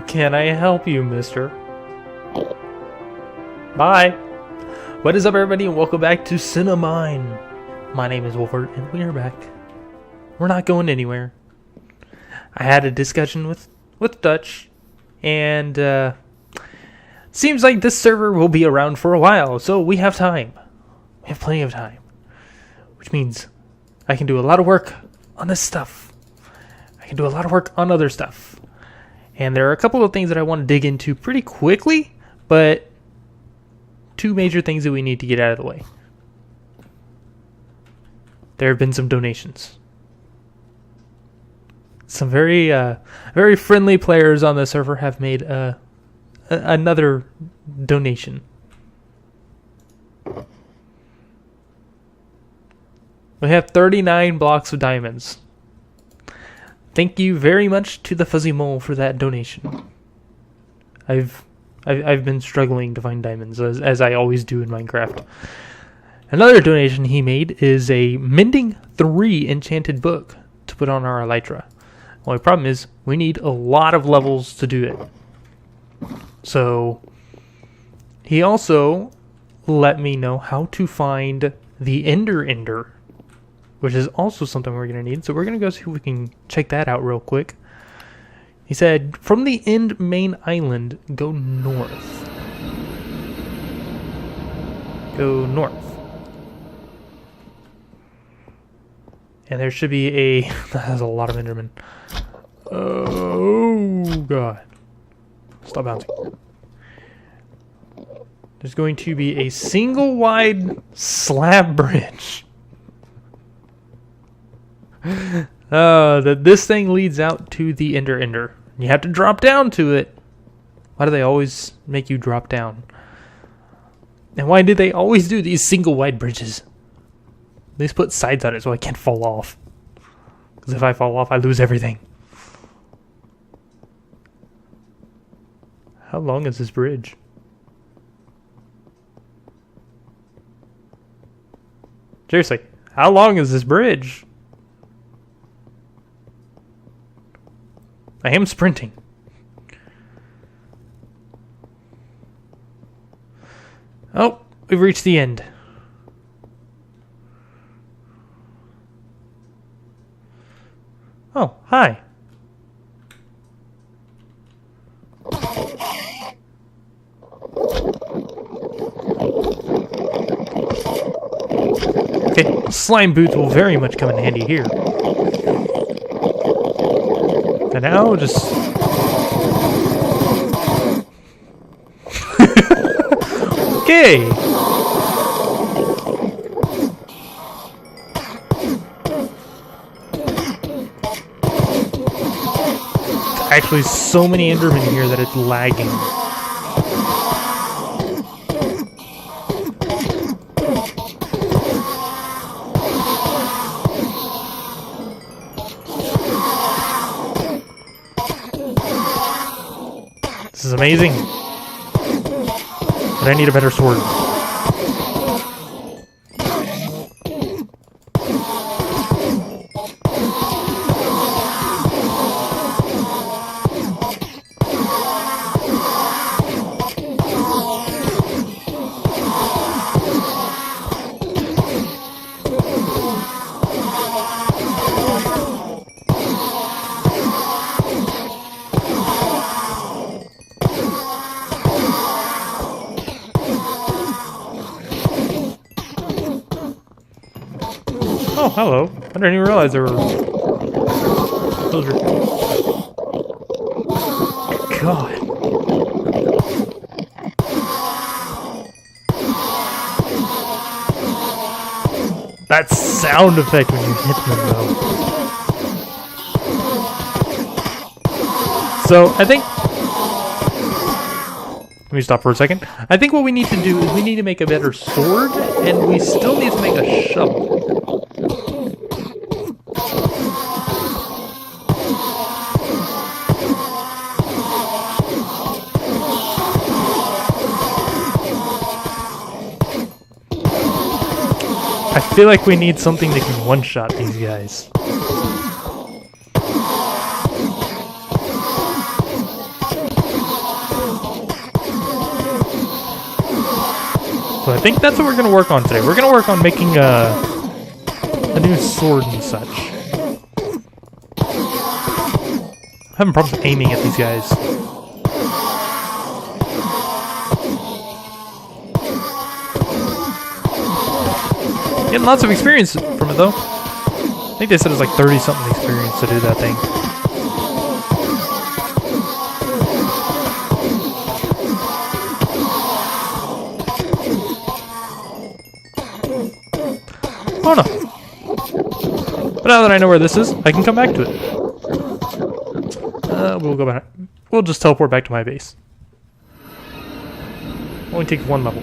Can I help you, mister? Bye. What is up, everybody, and welcome back to CinnaMine. My name is Wolfert, and we are back. We're not going anywhere. I had a discussion with Dutch, and seems like this server will be around for a while, so we have time. We have plenty of time. Which means I can do a lot of work on this stuff. I can do a lot of work on other stuff. And there are a couple of things that I want to dig into pretty quickly, but two major things that we need to get out of the way. There have been some donations. Some very friendly players on the server have made another donation. We have 39 blocks of diamonds. Thank you very much to the Fuzzy Mole for that donation. I've been struggling to find diamonds, as I always do in Minecraft. Another donation he made is a Mending 3 enchanted book to put on our Elytra. Only problem is, we need a lot of levels to do it. So, he also let me know how to find the Ender, which is also something we're going to need. So we're going to go see if we can check that out real quick. He said, from the end main island, go north. Go north. And there should be a... that has a lot of Endermen. Oh, God. Stop bouncing. There's going to be a single wide slab bridge. This thing leads out to the Ender. You have to drop down to it. Why do they always make you drop down? And why do they always do these single wide bridges? They just put sides on it so I can't fall off. Because if I fall off, I lose everything. How long is this bridge? Seriously, how long is this bridge? I am sprinting. Oh, we've reached the end. Oh, hi. Okay, slime boots will very much come in handy here. And now, just... okay! There's actually so many Endermen here that it's lagging. This is amazing. But I need a better sword. Oh, hello. I didn't even realize there were... those are... God. That sound effect when you hit them, though. So, I think... let me stop for a second. I think what we need to do is we need to make a better sword, and we still need to make a shovel. I feel like we need something that can one-shot these guys. So I think that's what we're going to work on today. We're going to work on making a new sword and such. I'm having problems aiming at these guys. Getting lots of experience from it though. I think they said it's like 30-something experience to do that thing. Oh no. But now that I know where this is, I can come back to it. We'll go back. We'll just teleport back to my base. Only take one level.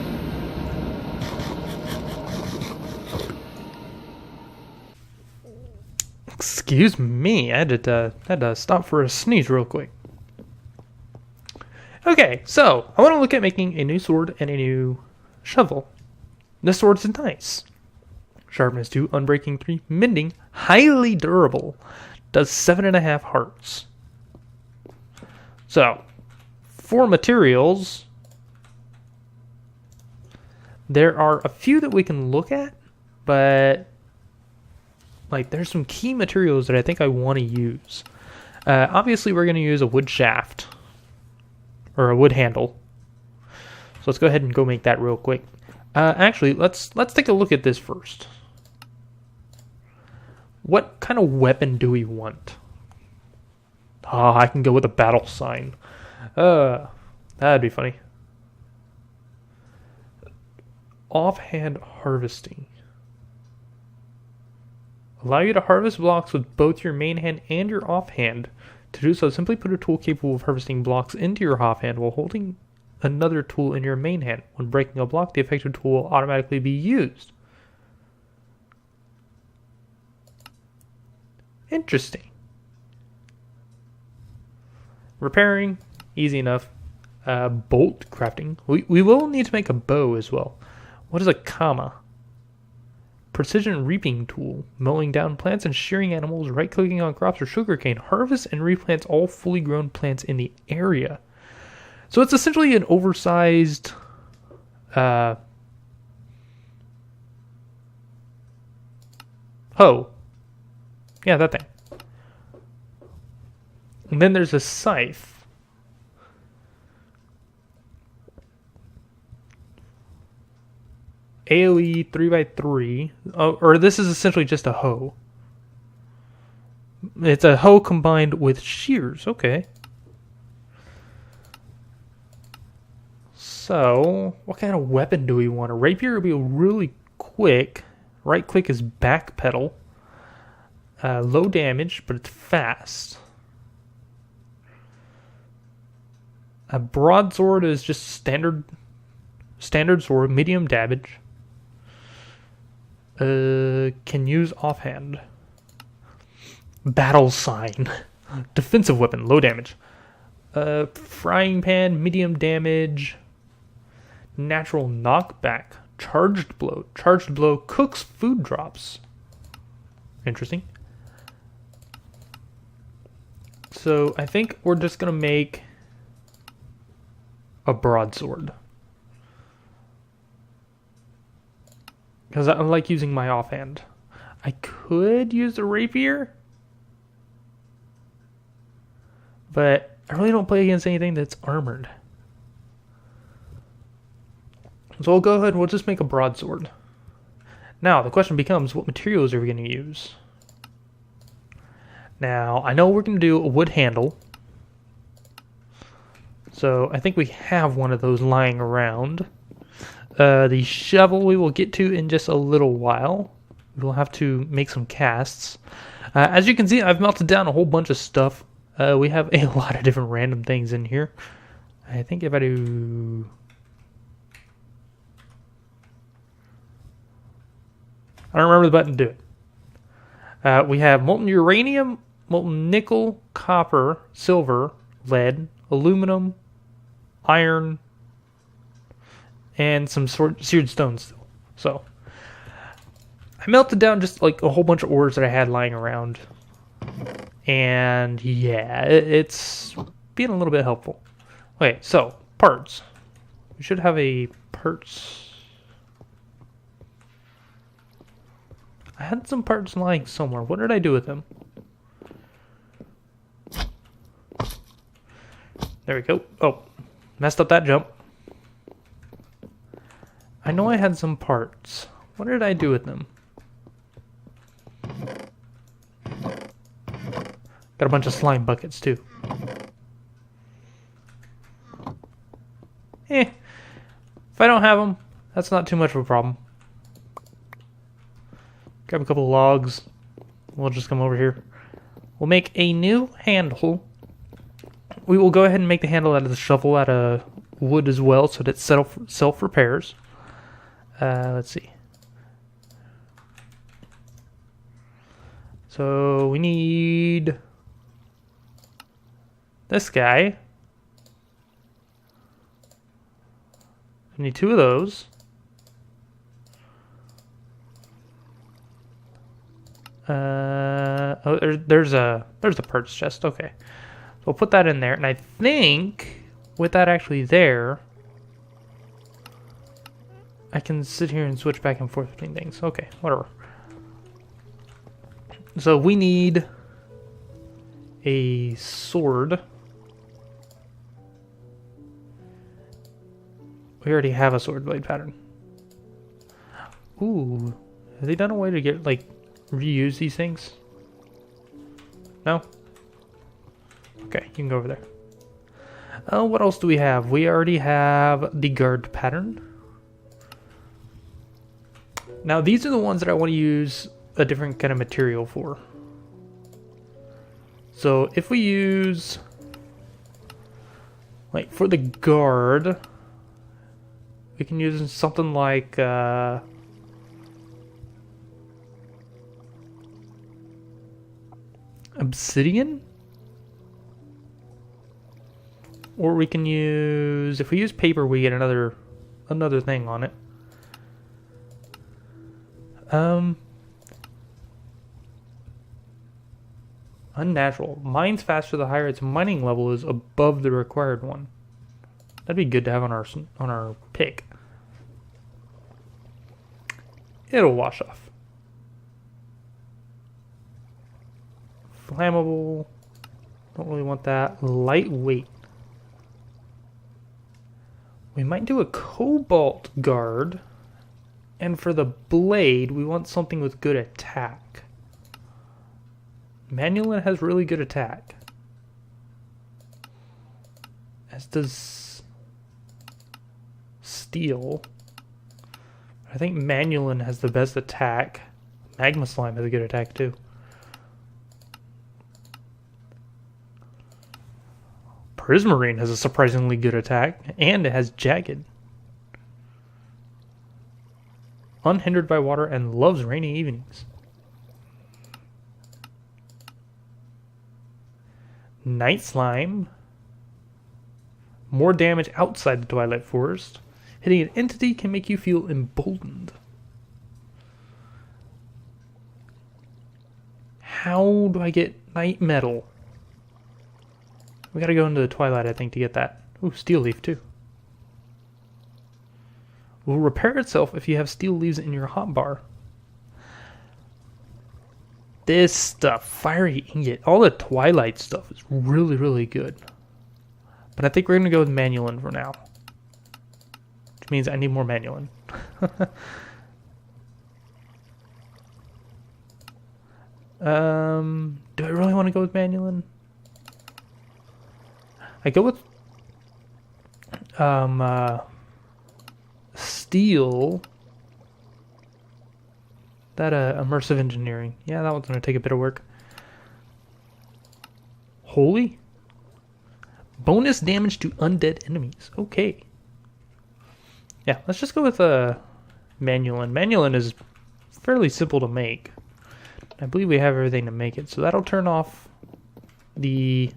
Excuse me, I had to stop for a sneeze real quick. Okay, so I want to look at making a new sword and a new shovel. This sword's nice. Sharpness 2, Unbreaking 3, Mending, highly durable, does 7.5 hearts. So, for materials, there are a few that we can look at, but like there's some key materials that I think I want to use. Obviously, we're going to use a wood shaft or a wood handle. So let's go ahead and go make that real quick. Actually, let's take a look at this first. What kind of weapon do we want? I can go with a battle sign. That'd be funny. Offhand harvesting. Allow you to harvest blocks with both your main hand and your offhand. To do so, simply put a tool capable of harvesting blocks into your offhand while holding another tool in your main hand. When breaking a block, the affected tool will automatically be used. Interesting. Repairing, easy enough. Bolt crafting. We will need to make a bow as well. What is a comma? Precision reaping tool. Mowing down plants and shearing animals, right-clicking on crops or sugarcane. Harvest and replants all fully grown plants in the area. So it's essentially an oversized hoe. Yeah, that thing. And then there's a scythe. AoE 3x3. Or this is essentially just a hoe. It's a hoe combined with shears. Okay. So, what kind of weapon do we want? A rapier would be really quick. Right click is back pedal. Low damage, but it's fast. A broadsword is just standard sword, medium damage. Can use offhand. Battle sign. Defensive weapon, low damage. Frying pan, medium damage. Natural knockback. Charged blow. Charged blow cooks food drops. Interesting. So I think we're just going to make a broadsword. Because I like using my offhand. I could use a rapier. But I really don't play against anything that's armored. So we'll go ahead and we'll just make a broadsword. Now, the question becomes, what materials are we going to use? Now, I know we're going to do a wood handle. So I think we have one of those lying around. The shovel we will get to in just a little while. We'll have to make some casts. As you can see, I've melted down a whole bunch of stuff. We have a lot of different random things in here. I think if I do... I don't remember the button to do it. We have molten uranium, molten nickel, copper, silver, lead, aluminum, iron, and some seared stones still. So I melted down just like a whole bunch of ores that I had lying around. And yeah, it's being a little bit helpful. Okay, so parts. We should have a parts. I had some parts lying somewhere. What did I do with them? There we go. Oh, messed up that jump. I know I had some parts. What did I do with them? Got a bunch of slime buckets too. If I don't have them, that's not too much of a problem. Grab a couple of logs. We'll just come over here. We'll make a new handle. We will go ahead and make the handle out of the shovel out of wood as well, so that it self-repairs. Let's see. So we need this guy. We need 2 of those. Oh, there's a parts chest. Okay, so we'll put that in there, and I think with that actually there, I can sit here and switch back and forth between things. Okay, whatever. So we need a sword. We already have a sword blade pattern. Ooh, have they done a way to get like reuse these things? No? Okay, you can go over there. What else do we have? We already have the guard pattern. Now these are the ones that I want to use a different kind of material for. So if we use, like for the guard, we can use something like obsidian, or we can use, if we use paper, we get another thing on it. Unnatural. Mines faster the higher its mining level is above the required one. That'd be good to have on our pick. It'll wash off. Flammable. Don't really want that. Lightweight. We might do a cobalt guard. And for the blade, we want something with good attack. Manulin has really good attack. As does steel. I think Manulin has the best attack. Magma Slime has a good attack too. Prismarine has a surprisingly good attack, and it has Jagged. Unhindered by water and loves rainy evenings. Night Slime. More damage outside the Twilight Forest. Hitting an entity can make you feel emboldened. How do I get Night Metal? We gotta go into the Twilight, I think, to get that. Ooh, Steel Leaf, too. Will repair itself if you have steel leaves in your hotbar. This stuff, Fiery Ingot, all the Twilight stuff is really, really good. But I think we're going to go with Manulin for now. Which means I need more Manulin. Do I really want to go with Manulin? I go with steel. That immersive engineering. Yeah, that one's going to take a bit of work. Holy? Bonus damage to undead enemies. Okay. Yeah, let's just go with Manulin. Manulin is fairly simple to make. I believe we have everything to make it. So that'll turn off the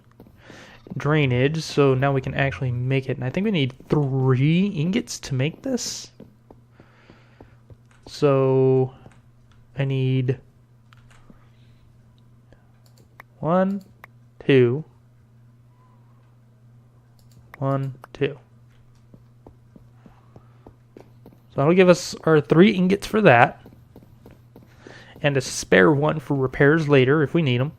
drainage. So now we can actually make it. And I think we need 3 ingots to make this. So I need 1, 2, 1, 2. So that'll give us our 3 ingots for that. and a spare one for repairs later if we need them.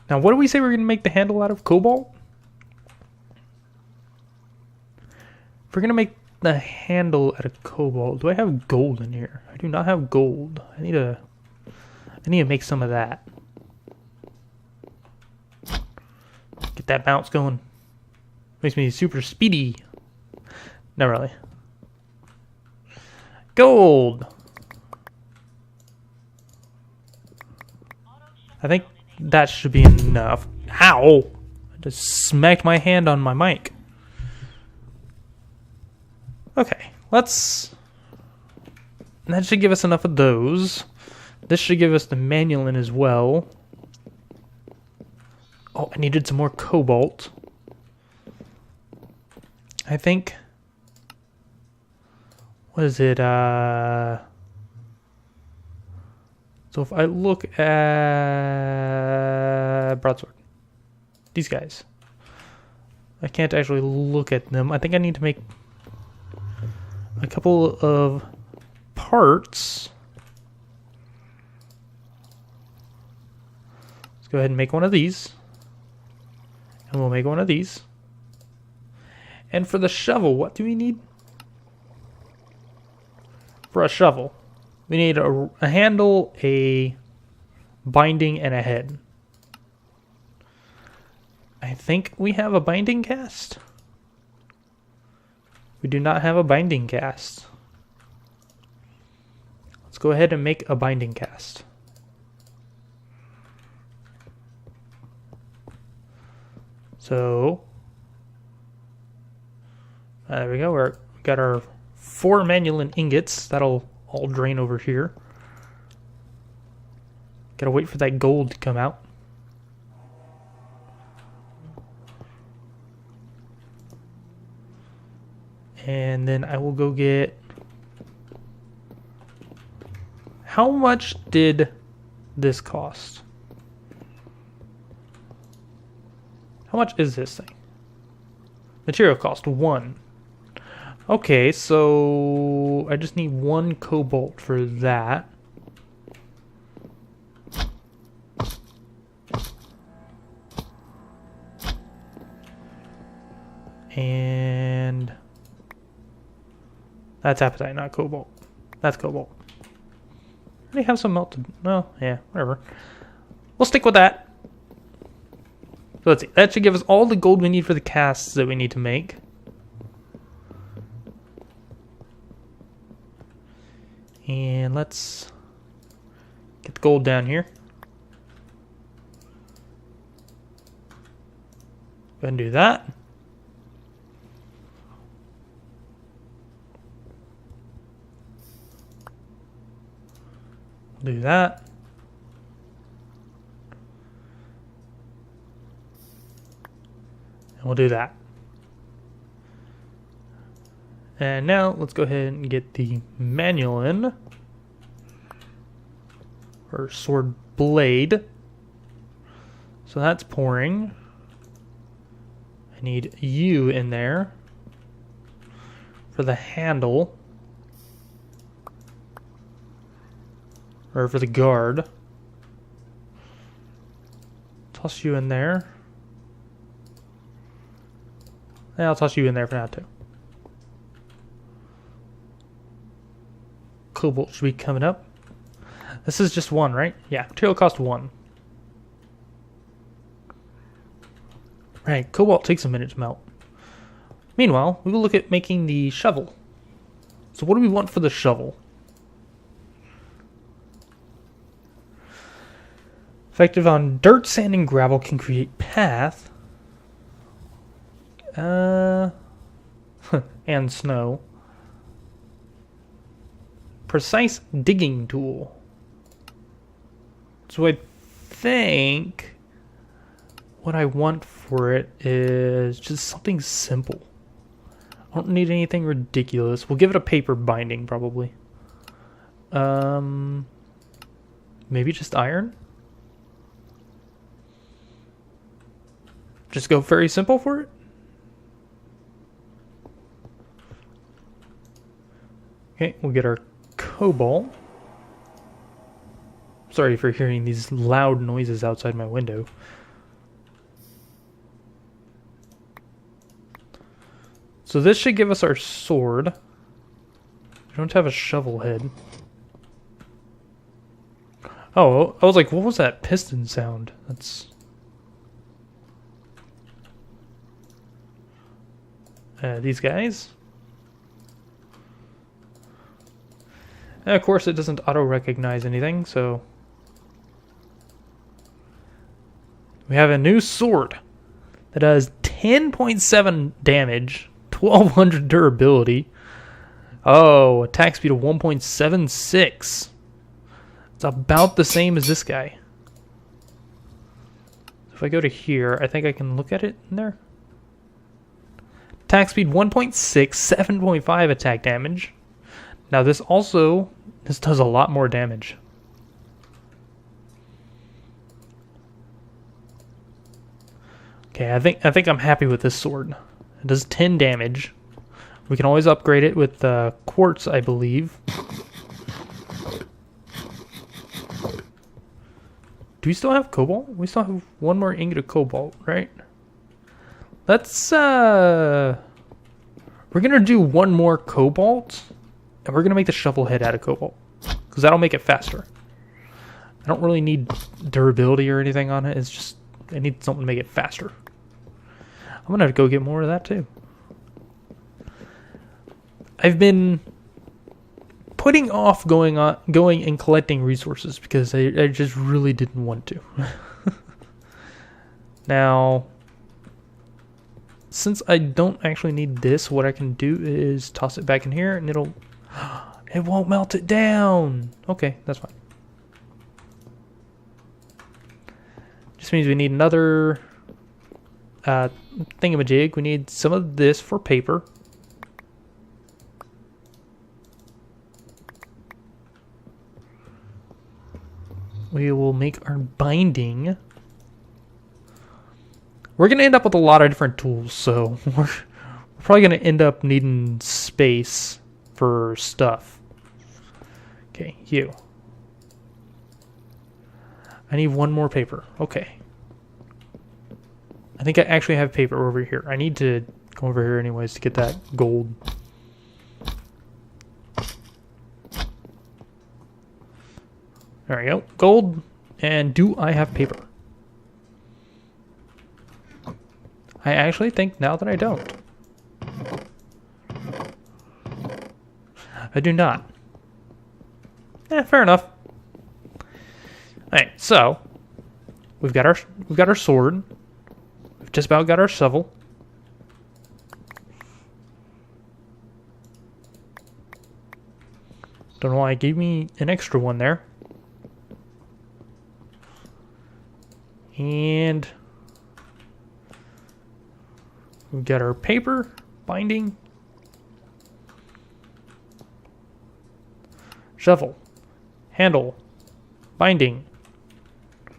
Now, what do we say we're going to make the handle out of? Cobalt? If we're going to make the handle out of cobalt, do I have gold in here? I do not have gold. I need to make some of that. Get that bounce going. Makes me super speedy. Not really. Gold! I think that should be enough. Ow! I just smacked my hand on my mic. Okay, let's... That should give us enough of those. This should give us the manulin as well. Oh, I needed some more cobalt. I think... What is it? So if I look at broadsword, these guys, I can't actually look at them. I think I need to make a couple of parts. Let's go ahead and make one of these, and we'll make one of these. And for the shovel, what do we need? For a shovel, we need a handle, a binding, and a head. I think we have a binding cast. We do not have a binding cast. Let's go ahead and make a binding cast. So, there we go. We got our 4 manulin ingots. That'll all drain over here. Gotta wait for that gold to come out. And then I will go get... How much did this cost? How much is this thing? Material cost 1. Okay, so I just need 1 cobalt for that. And that's apatite, not cobalt. That's cobalt. They have some melted. No, yeah, whatever. We'll stick with that. So let's see. That should give us all the gold we need for the casts that we need to make. And let's get the gold down here. Go ahead and do that. Do that. And we'll do that. And now let's go ahead and get the manulin, or sword blade. So that's pouring. I need you in there for the handle, or for the guard. Toss you in there. Yeah, I'll toss you in there for now too. Cobalt should be coming up. This is just 1, right? Yeah, material cost 1. Right, cobalt takes a minute to melt. Meanwhile, we will look at making the shovel. So what do we want for the shovel? Effective on dirt, sand, and gravel, can create path. And snow. Precise digging tool. So I think what I want for it is just something simple. I don't need anything ridiculous. We'll give it a paper binding probably. Maybe just iron? Just go very simple for it? Okay, we'll get our cobalt. Sorry for hearing these loud noises outside my window. So this should give us our sword. We don't have a shovel head. Oh, I was like, what was that piston sound? That's... these guys. And of course, it doesn't auto-recognize anything, so... We have a new sword that does 10.7 damage, 1200 durability. Oh, attack speed of 1.76. It's about the same as this guy. If I go to here, I think I can look at it in there. Attack speed 1.6, 7.5 attack damage. Now this does a lot more damage. Okay, I think I'm happy with this sword. It does 10 damage. We can always upgrade it with quartz, I believe. Do we still have cobalt? We still have one more ingot of cobalt, right? Let's we're gonna do one more cobalt, and we're gonna make the shovel head out of cobalt, because that'll make it faster. I don't really need durability or anything on it. It's just I need something to make it faster. I'm gonna go get more of that too. I've been putting off going and collecting resources because I just really didn't want to. Now, since I don't actually need this, what I can do is toss it back in here and it won't melt it down. Okay, that's fine. Just means we need another thingamajig. We need some of this for paper. We will make our binding. We're going to end up with a lot of different tools, so we're probably going to end up needing space for stuff. Okay, you. I need one more paper. Okay. I think I actually have paper over here. I need to go over here anyways to get that gold. There we go. Gold. And do I have paper? I actually think now that I don't. I do not. Fair enough. Alright, so we've got our sword. We've just about got our shovel. Don't know why it gave me an extra one there. And we've got our paper, binding, shovel, handle, binding. Go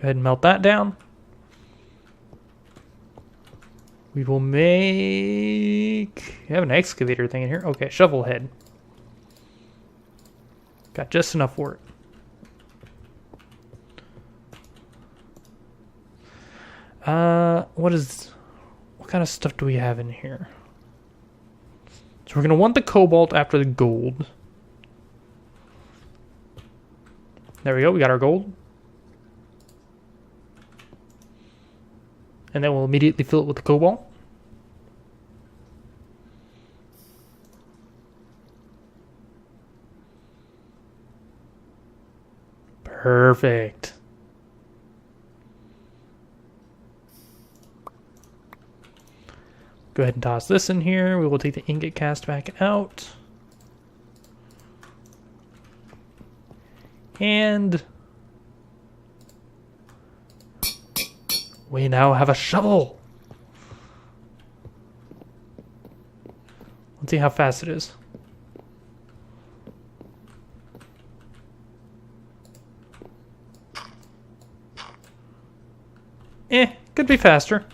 ahead and melt that down. We will make... I have an excavator thing in here. Okay, shovel head. Got just enough for it. What kind of stuff do we have in here? So we're going to want the cobalt after the gold. There we go, we got our gold. And then we'll immediately fill it with the cobalt. Perfect. Go ahead and toss this in here. We will take the ingot cast back out. And we now have a shovel. Let's see how fast it is. Could be faster.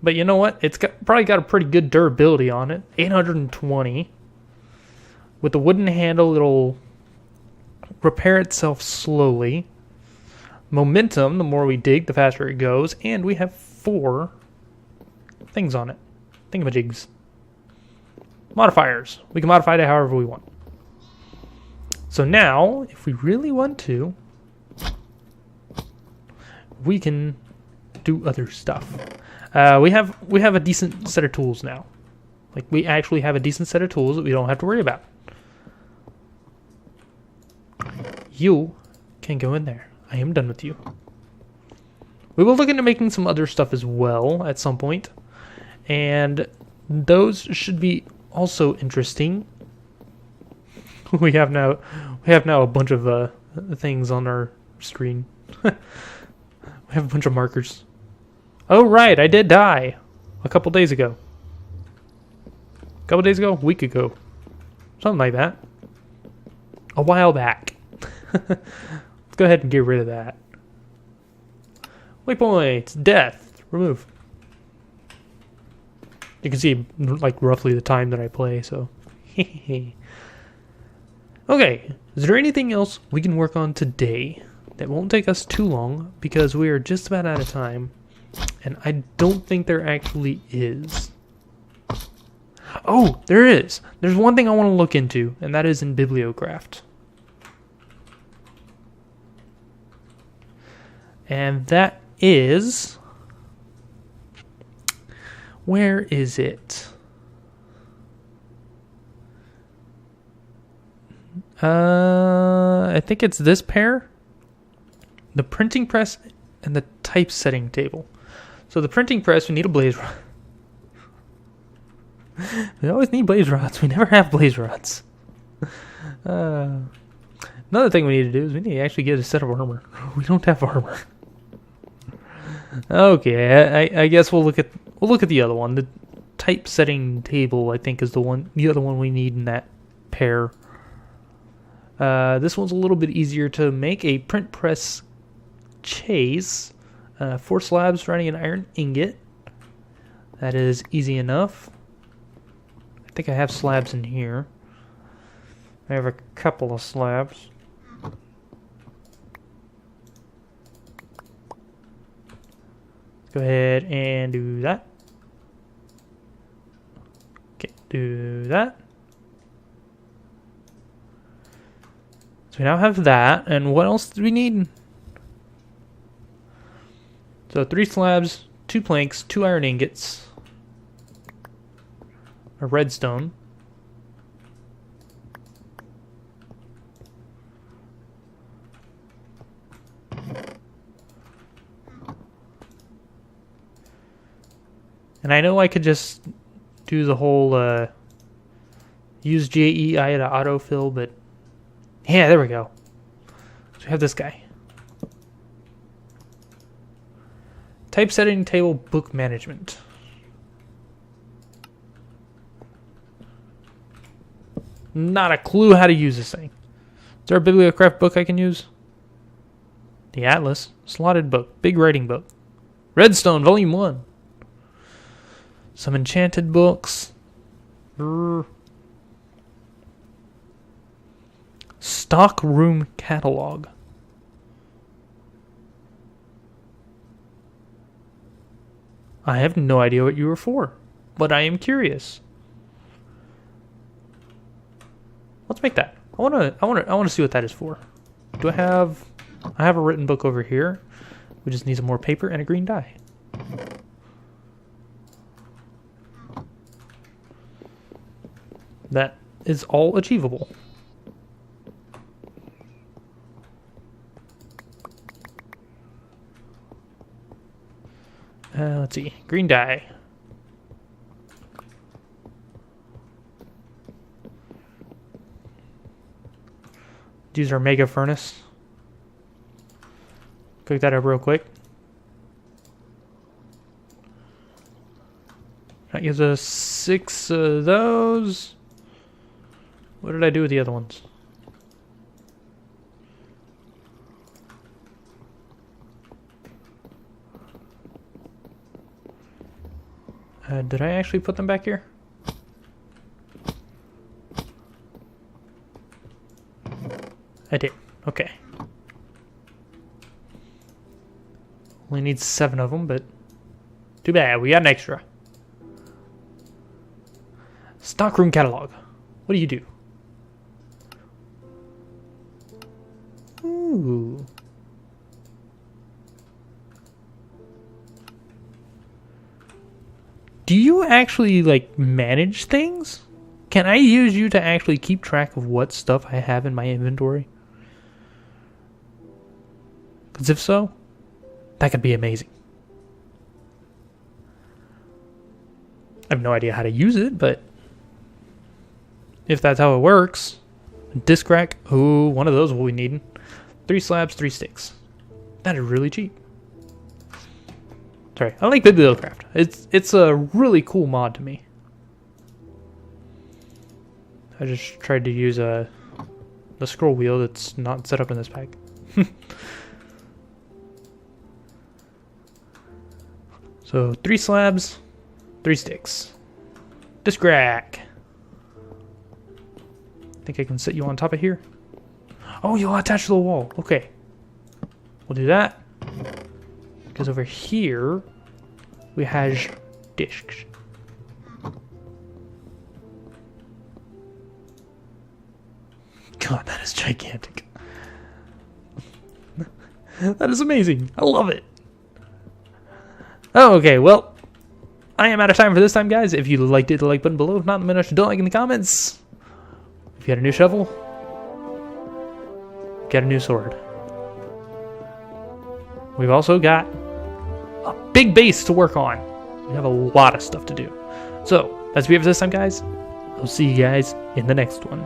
But you know what? It's probably got a pretty good durability on it. 820. With the wooden handle, it'll repair itself slowly. Momentum, the more we dig, the faster it goes. And we have 4 things on it. Thingamajigs. Modifiers. We can modify it however we want. So now, if we really want to, we can do other stuff. We have a decent set of tools now. Like, we actually have a decent set of tools that we don't have to worry about. You can go in there. I am done with you. We will look into making some other stuff as well at some point. And those should be also interesting. We have now a bunch of things on our screen. We have a bunch of markers. Oh right, I did die a couple days ago. A week ago. Something like that. A while back. Let's go ahead and get rid of that. Waypoints, death, remove. You can see like roughly the time that I play, so. Okay, is there anything else we can work on today that won't take us too long, because we are just about out of time, and I don't think there actually is. Oh, there is. There's one thing I want to look into, and that is in CinnaCraft. And that is... Where is it? I think it's this pair. The printing press and the typesetting table. So the printing press, we need a blaze rod. We always need blaze rods. We never have blaze rods. Another thing we need to do is we need to actually get a set of armor. We don't have armor. Okay, I guess we'll look at the other one. The typesetting table, I think, is the other one we need in that pair. This one's a little bit easier to make. A print press chase. 4 slabs running an iron ingot. That is easy enough. I think I have slabs in here. I have a couple of slabs. Go ahead and do that. Okay, do that. So we now have that, and what else do we need? So 3 slabs, 2 planks, 2 iron ingots, a redstone. And I know I could just do the whole use JEI to autofill, but yeah, there we go. So we have this guy. Typesetting table book management. Not a clue how to use this thing. Is there a CinnaCraft book I can use? The Atlas. Slotted book. Big writing book. Redstone, Volume 1. Some enchanted books. Stock room catalog. I have no idea what you were for, but I am curious. Let's make that. I want to see what that is for. Do I have a written book over here. We just need some more paper and a green dye. That is all achievable. Let's see. Green dye. Use our mega furnace. Cook that up real quick. That gives us 6 of those. What did I do with the other ones? Did I actually put them back here? I did. Okay. Only need 7 of them, but too bad. We got an extra. Stockroom catalog. What do you do? Ooh. Do you actually, like, manage things? Can I use you to actually keep track of what stuff I have in my inventory? Because if so, that could be amazing. I have no idea how to use it, but if that's how it works, disc rack, ooh, one of those will be needing. 3 slabs, 3 sticks. That is really cheap. Sorry, I like CinnaCraft. It's a really cool mod to me. I just tried to use the scroll wheel that's not set up in this pack. So 3 slabs, 3 sticks. Disc rack. Think I can sit you on top of here? Oh, you'll attach to the wall. Okay. We'll do that. Because over here, we have discs. God, that is gigantic. That is amazing. I love it. Oh, okay, well, I am out of time for this time, guys. If you liked it, hit the like button below. If not, let me know what you don't like in the comments. If you got a new shovel, get a new sword. We've also got a big base to work on. We have a lot of stuff to do. So, that's it for this time, guys. I'll see you guys in the next one.